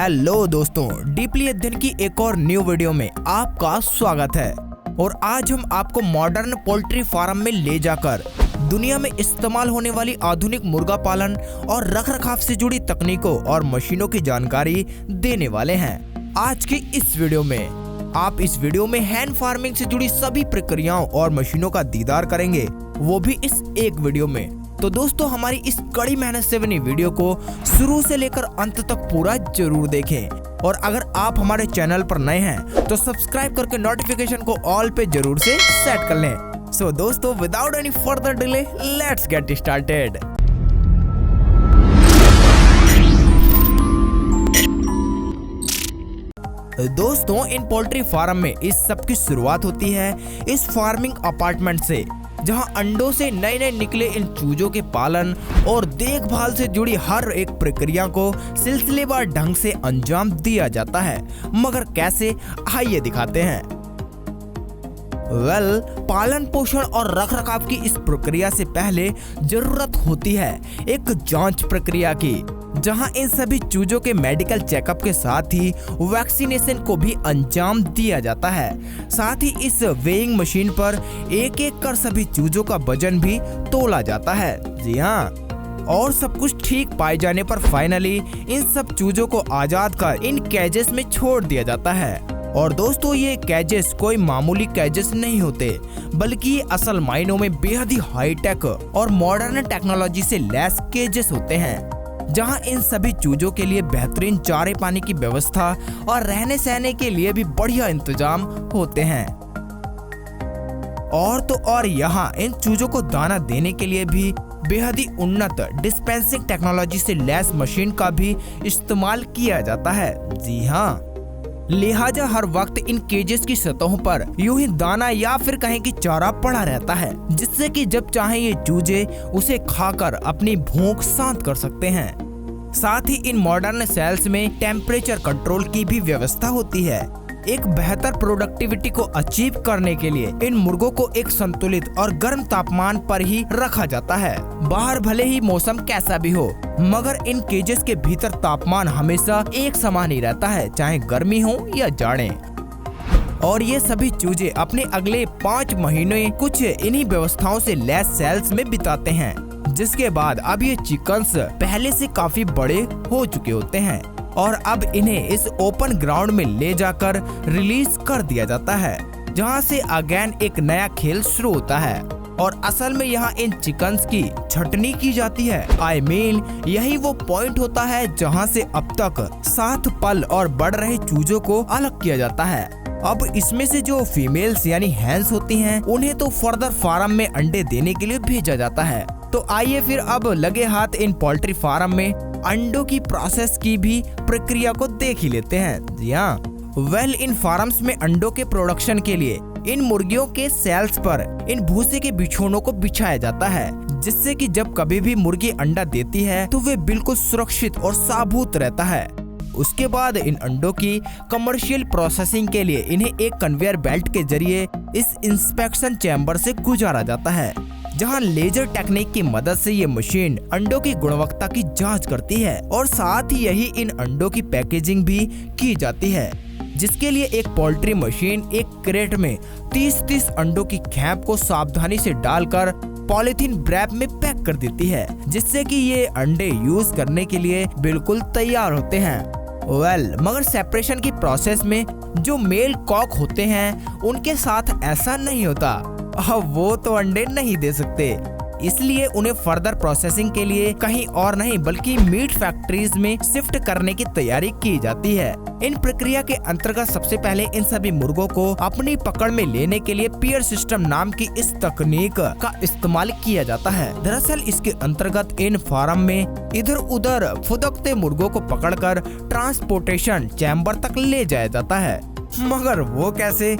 Hello दोस्तों, deeply अध्ययन की एक और न्यू वीडियो में आपका स्वागत है। और आज हम आपको मॉडर्न पोल्ट्री फार्म में ले जाकर दुनिया में इस्तेमाल होने वाली आधुनिक मुर्गा पालन और रखरखाव से जुड़ी तकनीकों और मशीनों की जानकारी देने वाले हैं। आज की इस वीडियो में आप इस वीडियो में हैंड फार्मिंग से जुड़ी सभी प्रक्रियाओं और मशीनों का दीदार करेंगे, वो भी इस एक वीडियो में। तो दोस्तों, हमारी इस कड़ी मेहनत से बनी वीडियो को शुरू से लेकर अंत तक पूरा जरूर देखें। और अगर आप हमारे चैनल पर नए हैं तो सब्सक्राइब करके नोटिफिकेशन को ऑल पे जरूर से सेट कर लें। सो दोस्तों, without any further delay, let's get started. दोस्तों, इन पोल्ट्री फार्म में इस सब की शुरुआत होती है इस फार्मिंग अपार्टमेंट से, जहां अंडों से नए नए निकले इन चूजों के पालन और देखभाल से जुड़ी हर एक प्रक्रिया को सिलसिलेवार ढंग से अंजाम दिया जाता है। मगर कैसे, आइए दिखाते हैं। पालन पोषण और रखरखाव की इस प्रक्रिया से पहले जरूरत होती है एक जांच प्रक्रिया की, जहां इन सभी चूजों के मेडिकल चेकअप के साथ ही वैक्सीनेशन को भी अंजाम दिया जाता है। साथ ही इस वेइंग मशीन पर एक एक कर सभी चूजों का वजन भी तोला जाता है। जी हाँ, और सब कुछ ठीक पाए जाने पर फाइनली इन सब चूजों को आजाद कर इन कैजेस में छोड़ दिया जाता है। और दोस्तों, ये कैजेस कोई मामूली कैजेस नहीं होते, बल्कि ये असल मायनों में बेहद ही हाईटेक और मॉडर्न टेक्नोलॉजी से लैस केजेस होते हैं, जहां इन सभी चूजों के लिए बेहतरीन चारे पानी की व्यवस्था और रहने सहने के लिए भी बढ़िया इंतजाम होते हैं। और तो और यहाँ इन चूजों को दाना देने के लिए भी बेहद ही उन्नत डिस्पेंसिंग टेक्नोलॉजी से लैस मशीन का भी इस्तेमाल किया जाता है। जी हाँ, लिहाजा हर वक्त इन केजेस की सतहों पर यूं ही दाना या फिर कहें कि चारा पड़ा रहता है, जिससे कि जब चाहे ये चूजे उसे खाकर अपनी भूख शांत कर सकते हैं। साथ ही इन मॉडर्न सेल्स में टेम्परेचर कंट्रोल की भी व्यवस्था होती है। एक बेहतर प्रोडक्टिविटी को अचीव करने के लिए इन मुर्गों को एक संतुलित और गर्म तापमान पर ही रखा जाता है। बाहर भले ही मौसम कैसा भी हो, मगर इन केजेस के भीतर तापमान हमेशा एक समान ही रहता है, चाहे गर्मी हो या जाड़े। और ये सभी चूजे अपने अगले 5 महीने कुछ इन्हीं व्यवस्थाओं से लैस सेल्स में बिताते हैं, जिसके बाद अब ये चिकन्स पहले से काफी बड़े हो चुके होते हैं और अब इन्हें इस ओपन ग्राउंड में ले जाकर रिलीज कर दिया जाता है, जहां से अगेन एक नया खेल शुरू होता है। और असल में यहाँ इन चिकन्स की छटनी की जाती है। आई मीन, यही वो पॉइंट होता है जहां से अब तक 7 पल और बढ़ रहे चूजों को अलग किया जाता है। अब इसमें से जो फीमेल्स यानी हैंस होती हैं, उन्हें तो फर्दर फार्म में अंडे देने के लिए भेजा जाता है। तो आइए फिर अब लगे हाथ इन पोल्ट्री फार्म में अंडों की प्रोसेस की भी प्रक्रिया को देख ही लेते हैं। जी हाँ, इन फार्म्स में अंडों के प्रोडक्शन के लिए इन मुर्गियों के सेल्स पर इन भूसे के बिछोनों को बिछाया जाता है, जिससे कि जब कभी भी मुर्गी अंडा देती है तो वे बिल्कुल सुरक्षित और साबुत रहता है। उसके बाद इन अंडों की कमर्शियल प्रोसेसिंग के लिए इन्हें एक कन्वेयर बेल्ट के जरिए इस इंस्पेक्शन चैम्बर से गुजारा जाता है, जहां लेजर टेक्निक की मदद से ये मशीन अंडों की गुणवत्ता की जांच करती है। और साथ ही यही इन अंडों की पैकेजिंग भी की जाती है, जिसके लिए एक पोल्ट्री मशीन एक क्रेट में 30-30 अंडों की खेप को सावधानी से डालकर पॉलिथीन रैप में पैक कर देती है, जिससे कि ये अंडे यूज करने के लिए बिल्कुल तैयार होते हैं। मगर सेपरेशन की प्रोसेस में जो मेल कॉक होते हैं, उनके साथ ऐसा नहीं होता। अब वो तो अंडे नहीं दे सकते, इसलिए उन्हें फर्दर प्रोसेसिंग के लिए कहीं और नहीं बल्कि मीट फैक्ट्रीज में शिफ्ट करने की तैयारी की जाती है। इन प्रक्रिया के अंतर्गत सबसे पहले इन सभी मुर्गों को अपनी पकड़ में लेने के लिए पियर सिस्टम नाम की इस तकनीक का इस्तेमाल किया जाता है। दरअसल इसके अंतर्गत इन फार्म में इधर उधर फुदकते मुर्गों को पकड़कर ट्रांसपोर्टेशन चैम्बर तक ले जाया जाता है। मगर वो कैसे?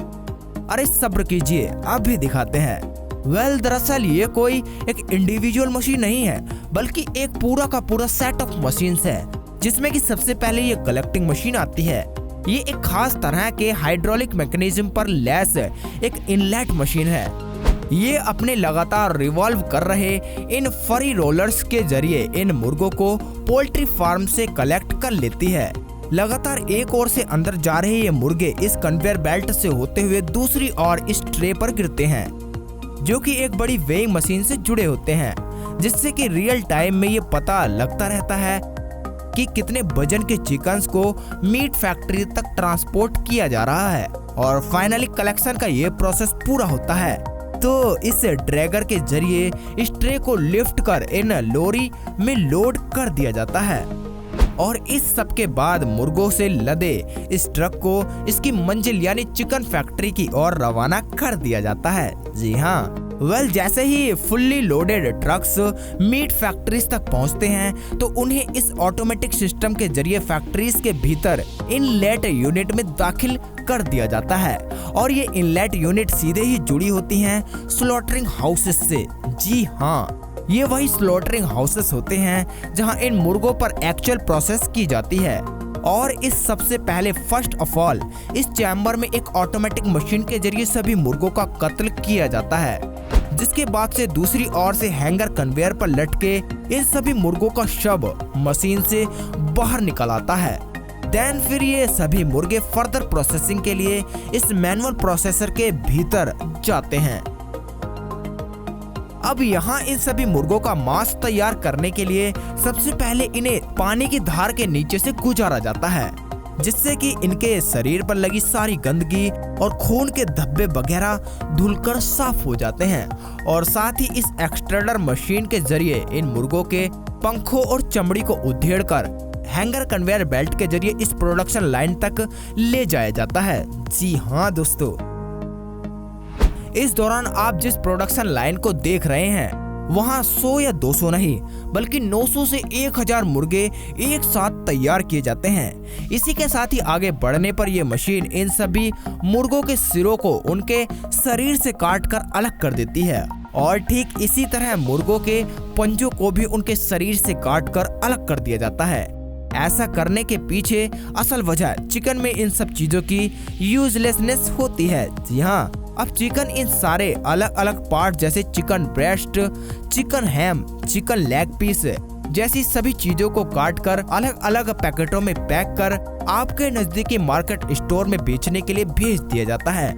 अरे सब्र कीजिए, अभी दिखाते हैं। दरअसल ये कोई एक इंडिविजुअल मशीन नहीं है, बल्कि एक पूरा का पूरा सेट ऑफ मशीन्स है, जिसमें कि सबसे पहले ये कलेक्टिंग मशीन आती है। ये एक खास तरह के हाइड्रोलिक मैकेनिज्म पर लैस एक इनलेट मशीन है। ये अपने लगातार रिवॉल्व कर रहे इन फरी रोलर्स के जरिए इन मुर्गों को पोल्ट्री फार्म से कलेक्ट कर लेती है। लगातार एक ओर से अंदर जा रहे ये मुर्गे इस कन्वेयर बेल्ट से होते हुए दूसरी ओर इस ट्रे पर गिरते हैं, जो कि एक बड़ी वेइंग मशीन से जुड़े होते हैं, जिससे कि रियल टाइम में ये पता लगता रहता है कि कितने वजन के चिकन्स को मीट फैक्ट्री तक ट्रांसपोर्ट किया जा रहा है। और फाइनली कलेक्शन का ये प्रोसेस पूरा होता है तो इस ड्रैगर के जरिए इस ट्रे को लिफ्ट कर इन लॉरी में लोड कर दिया जाता है और इस सब के बाद मुर्गों से लदे इस ट्रक को इसकी मंजिल यानी चिकन फैक्ट्री की ओर रवाना कर दिया जाता है। जी हाँ, जैसे ही fully loaded trucks meat factories तक पहुंचते हैं तो उन्हें इस ऑटोमेटिक सिस्टम के जरिए फैक्ट्रीज के भीतर इनलेट यूनिट में दाखिल कर दिया जाता है और ये इनलेट यूनिट सीधे ही जुड़ी होती हैं स्लॉटरिंग हाउसेस से। जी हाँ, ये वही स्लॉटरिंग हाउसेस होते हैं जहां इन मुर्गों पर एक्चुअल प्रोसेस की जाती है। और इस सबसे पहले फर्स्ट ऑफ ऑल इस चैम्बर में एक ऑटोमेटिक मशीन के जरिए सभी मुर्गों का कत्ल किया जाता है, जिसके बाद से दूसरी ओर से हैंगर कन्वेयर पर लटके इन सभी मुर्गों का शव मशीन से बाहर निकल आता है। देन फिर ये सभी मुर्गे फर्दर प्रोसेसिंग के लिए इस मैनुअल प्रोसेसर के भीतर जाते हैं। अब यहाँ इन सभी मुर्गों का मांस तैयार करने के लिए सबसे पहले इन्हें पानी की धार के नीचे से गुजारा जाता है, जिससे कि इनके शरीर पर लगी सारी गंदगी और खून के धब्बे वगैरह धुलकर साफ हो जाते हैं। और साथ ही इस एक्सट्रूडर मशीन के जरिए इन मुर्गों के पंखों और चमड़ी को उधेड़कर हैंगर कन्वेयर बेल्ट के जरिए इस प्रोडक्शन लाइन तक ले जाया जाता है। जी हाँ दोस्तों, इस दौरान आप जिस प्रोडक्शन लाइन को देख रहे हैं वहाँ 100 या 200 नहीं बल्कि 900 से 1000 मुर्गे एक साथ तैयार किए जाते हैं। इसी के साथ ही आगे बढ़ने पर यह मशीन इन सभी मुर्गों के सिरों को उनके शरीर से काट कर अलग कर देती है और ठीक इसी तरह मुर्गों के पंजों को भी उनके शरीर से काट कर अलग कर दिया जाता है। ऐसा करने के पीछे असल वजह चिकन में इन सब चीजों की यूजलेसनेस होती है। जी हाँ, अब चिकन इन सारे अलग अलग पार्ट जैसे चिकन ब्रेस्ट, चिकन हैम, चिकन लेग पीस जैसी सभी चीजों को काटकर अलग अलग पैकेटों में पैक कर आपके नजदीकी मार्केट स्टोर में बेचने के लिए भेज दिया जाता है,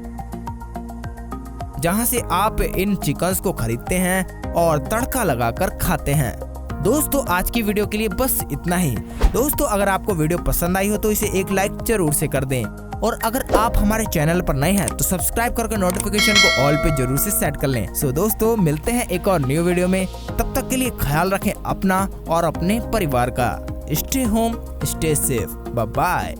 जहां से आप इन चिकन्स को खरीदते हैं और तड़का लगाकर खाते हैं। दोस्तों, आज की वीडियो के लिए बस इतना ही। दोस्तों, अगर आपको वीडियो पसंद आई हो तो इसे एक लाइक जरूर से कर दें और अगर आप हमारे चैनल पर नए हैं तो सब्सक्राइब करके नोटिफिकेशन को ऑल पे जरूर से सेट कर लें। सो दोस्तों, मिलते हैं एक और न्यू वीडियो में। तब तक के लिए ख्याल रखें अपना और अपने परिवार का। Stay home, stay safe, bye bye.